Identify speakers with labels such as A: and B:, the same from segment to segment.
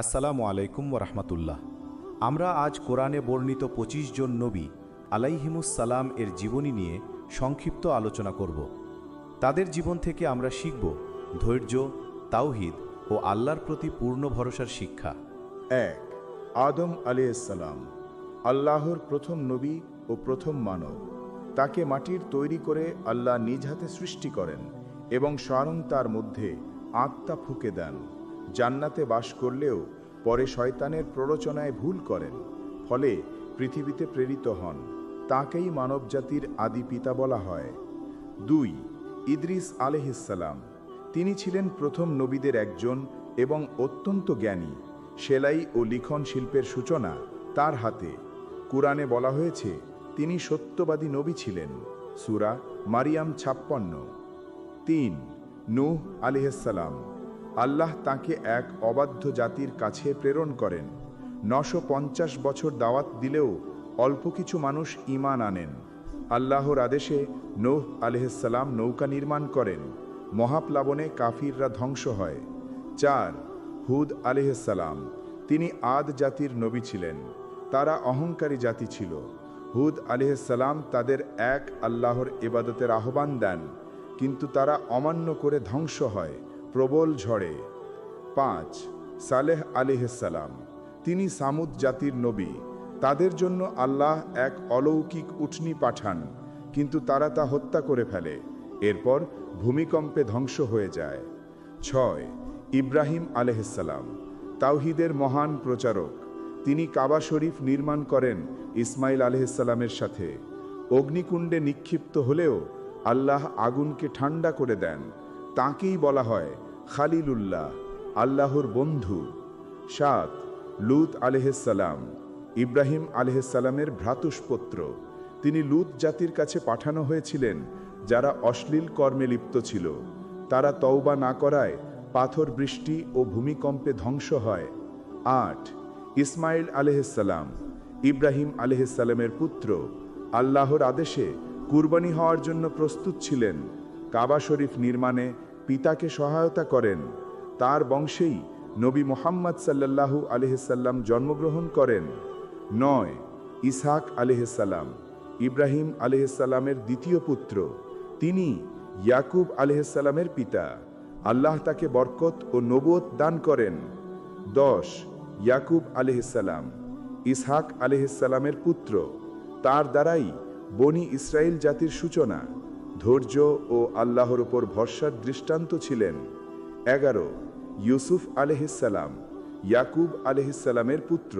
A: আসসালামু আলাইকুম ওরহমতুল্লাহ। আমরা আজ কোরআনে বর্ণিত ২৫ জন নবী আলাইহিমুসসালাম এর জীবনী নিয়ে সংক্ষিপ্ত আলোচনা করব। তাদের জীবন থেকে আমরা শিখব ধৈর্য, তাওহীদ ও আল্লাহর প্রতি পূর্ণ ভরসার শিক্ষা।
B: ১. আদম আলাইহিসসালাম, আল্লাহর প্রথম নবী ও প্রথম মানব। তাকে মাটির তৈরি করে আল্লাহ নিজ হাতে সৃষ্টি করেন এবং স্বয়ং তার মধ্যে আত্মা ফুঁকে দেন। জান্নাতে বাস করলেও পরে শয়তানের প্ররোচনায় ভুল করেন, ফলে পৃথিবীতে প্রেরিত হন। তাকেই মানবজাতির আদি পিতা বলা হয়। ২. ইদ্রিস আলাইহিসসালাম, তিনি ছিলেন প্রথম নবীদের একজন এবং অত্যন্ত জ্ঞানী। সেলাই ও লিখন শিল্পের সূচনা তার হাতে। কুরআনে বলা হয়েছে তিনি সত্যবাদী নবী ছিলেন। সূরা মারিয়াম ৫৬। ৩. নূহ আলাইহিসসালাম, আল্লাহ তাকে এক অবাধ্য জাতির কাছে প্রেরণ করেন। ৯৫০ বছর দাওয়াত দিলেও অল্প কিছু মানুষ ঈমান আনেন। আল্লাহর আদেশে নূহ আলাইহিসসালাম নৌকা নির্মাণ করেন। মহাপ্লাবনে কাফিররা ধ্বংস হয়। ৪. হুদ আলাইহিসসালাম, তিনি আদ জাতির নবী ছিলেন। তারা অহংকারী জাতি ছিল। হুদ আলাইহিসসালাম তাদের এক আল্লাহর ইবাদতের আহ্বান দেন, কিন্তু তারা অমান্য করে ধ্বংস হয় প্রবল ঝড়ে। ৫. সালেহ আলাইহিসসালাম, তিনি সামুদ জাতির নবী। তাদের জন্য আল্লাহ এক অলৌকিক উটনি পাঠান, কিন্তু তারা তা হত্যা করে ফেলে। এরপর ভূমিকম্পে ধ্বংস হয়ে যায়। ৬. ইব্রাহিম আলাইহিসসালাম, তাওহীদের মহান প্রচারক। তিনি কাবা শরীফ নির্মাণ করেন ইসমাইল আলাইহিসসালামের সাথে। অগ্নিকুণ্ডে নিক্ষিপ্ত হলেও আল্লাহ আগুনকে ঠান্ডা করে দেন। তাঁকেই বলা হয় খালিলুল্লাহ, আল্লাহর বন্ধু। ৭. লূত আলাইহিসসালাম, ইব্রাহিম আলাইহিসসালামের ভ্রাতুষ্পুত্র। তিনি লূত জাতির কাছে পাঠানো হয়েছিলেন যারা অশ্লীল কর্মে লিপ্ত ছিল। তারা তওবা না করায় পাথর বৃষ্টি ও ভূমিকম্পে ধ্বংস হয়। ৮. ইসমাইল আলাইহিসসালাম, ইব্রাহিম আলাইহিসসালামের পুত্র। আল্লাহর আদেশে কুরবানি হওয়ার জন্য প্রস্তুত ছিলেন। কাবা শরীফ নির্মাণে পিতাকে সহায়তা করেন। তার বংশেই নবী মুহাম্মদ সাল্লাল্লাহু আলাইহিসসালাম জন্মগ্রহণ করেন। ৯. ইসহাক আলাইহিসসালাম, ইব্রাহিম আলাইহিসসালামের দ্বিতীয় পুত্র। তিনি ইয়াকুব আলাইহিসসালামের পিতা। আল্লাহ তাকে বরকত ও নবুয়ত দান করেন। ১০. ইয়াকুব আলাইহিসসালাম, ইসহাক আলাইহিসসালামের পুত্র। তার দ্বারাই বনি ইসরাইল জাতির সূচনা। ধৈর্য ও আল্লাহর উপর ভরসার দৃষ্টান্ত ছিলেন। ১১. ইউসুফ আলাইহিসসালাম, ইয়াকুব আলাইহিসসালামের পুত্র।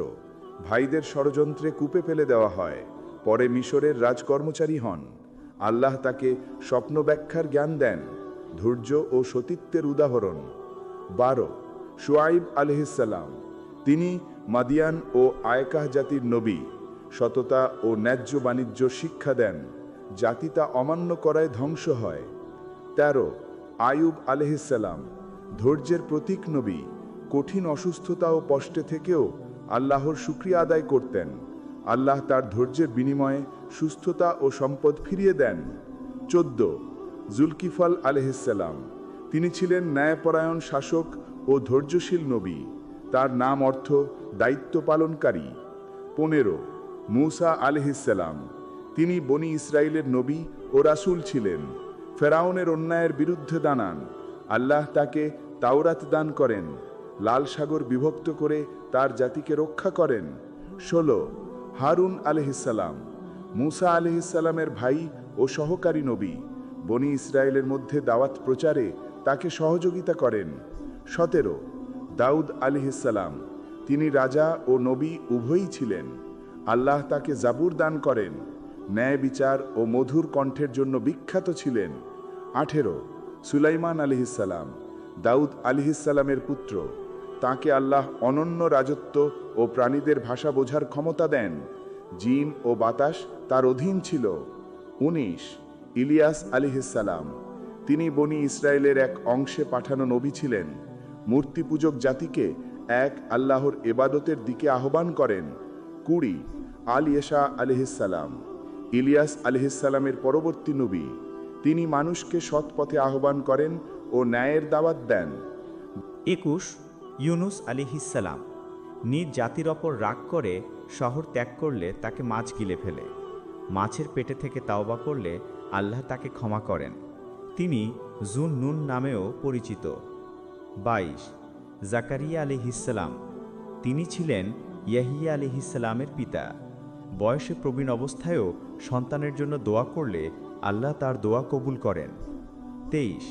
B: ভাইদের ষড়যন্ত্রে কূপে ফেলে দেওয়া হয়, পরে মিশরের রাজকর্মচারী হন। আল্লাহ তাকে স্বপ্ন ব্যাখ্যার জ্ঞান দেন। ধৈর্য ও সতীত্বের উদাহরণ। ১২. শুআইব আলাইহিসসালাম, তিনি মাদিয়ান ও আয়কাহ জাতির নবী। সততা ও ন্যায্য বাণিজ্য শিক্ষা দেন। জাতি তা অমান্য করায় ধ্বংস হয়। ১৩. আয়ুব আলাইহিসসালাম, ধৈর্যের প্রতীক নবী। কঠিন অসুস্থতা ও কষ্টে থেকেও আল্লাহর শুকরিয়া আদায় করতেন। আল্লাহ তার ধৈর্যের বিনিময়ে সুস্থতা ও সম্পদ ফিরিয়ে দেন। ১৪. জুলকিফল আলাইহিসসালাম, তিনি ছিলেন ন্যায়পরায়ণ শাসক ও ধৈর্যশীল নবী। তার নাম অর্থ দায়িত্ব পালনকারী। ১৫. মূসা আলাইহিসসালাম, তিনি বনি ইসরাইলের নবী ও রাসূল ছিলেন। ফেরাউনের অন্যায়ের বিরুদ্ধে দাঁড়ান। আল্লাহ তাকে তাওরাত দান করেন। লাল সাগর বিভক্ত করে তার জাতিকে রক্ষা করেন। ১৬. হারুন আলাইহিসসালাম, মূসা আলাইহিসসালামের ভাই ও সহকারী নবী। বনি ইসরায়েলের মধ্যে দাওয়াত প্রচারে তাকে সহযোগিতা করেন। ১৭. দাউদ আলাইহিসসালাম, তিনি রাজা ও নবী উভয়ই ছিলেন। আল্লাহ তাকে জাবুর দান করেন। ন্যায় বিচার ও মধুর কণ্ঠের জন্য বিখ্যাত ছিলেন। ১৮. সুলাইমান আলাইহিসসালাম, দাউদ আলাইহিসসালামের পুত্র। তাকে আল্লাহ অনন্য রাজত্ব ও প্রাণীদের ভাষা বোঝার ক্ষমতা দেন। জিন ও বাতাস তার অধীন ছিল। ১৯. ইলিয়াস আলাইহিসসালাম, তিনি বনি ইসরায়েলের এক অংশে পাঠানো নবী ছিলেন। মূর্তি পূজক জাতিকে এক আল্লাহর ইবাদতের দিকে আহ্বান করেন। ২০. আল ইয়েশা আলাইহিসসালাম, ইলিয়াস আলাইহিসসালামের পরবর্তী নবী। তিনি মানুষকে সৎ পথে আহ্বান করেন ও ন্যায়ের দাওয়াত দেন।
C: ২১. ইউনুস আলিহিসাল্লাম নিজ জাতির ওপর রাগ করে শহর ত্যাগ করলে তাকে মাছ গিলে ফেলে। মাছের পেটে থেকে তাওবা করলে আল্লাহ তাকে ক্ষমা করেন। তিনি জুন নুন নামেও পরিচিত। 22 জাকারিয়া আলিহিসাল্লাম, তিনি ছিলেন ইয়াহিয়া আলিহিসাল্লামের পিতা। বয়সে প্রবীণ অবস্থায়ও সন্তানের জন্য দোয়া করলে আল্লাহ তার দোয়া কবুল করেন। 23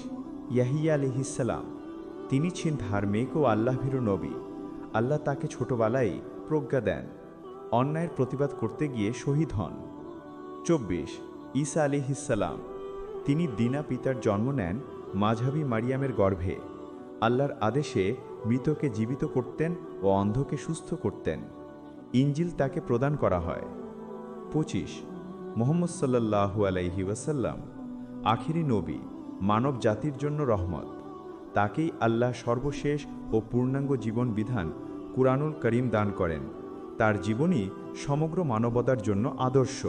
C: ইয়াহিয়া আলিহিসাল্লাম, তিনি ছিলেন ধার্মিক ও আল্লাহভীরু নবী। আল্লাহ তাকে ছোটবেলায় প্রজ্ঞা দেন। অন্যায়ের প্রতিবাদ করতে গিয়ে শহীদ হন। 24 ঈসা আলিহিসাল্লাম, তিনি দিনা পিতার জন্ম নেন মাঝহাবি মারিয়ামের গর্ভে। আল্লাহর আদেশে মৃতকে জীবিত করতেন ও অন্ধকে সুস্থ করতেন। ইঞ্জিল তাকে প্রদান করা হয়। 25 মুহাম্মদ সাল্লাল্লাহু আলাইহি ওয়াসাল্লাম, আখিরি নবী, মানব জাতির জন্য রহমত। তাকেই আল্লাহ সর্বশেষ ও পূর্ণাঙ্গ জীবন বিধান কুরআনুল করিম দান করেন। তার জীবনী সমগ্র মানবতার জন্য আদর্শ।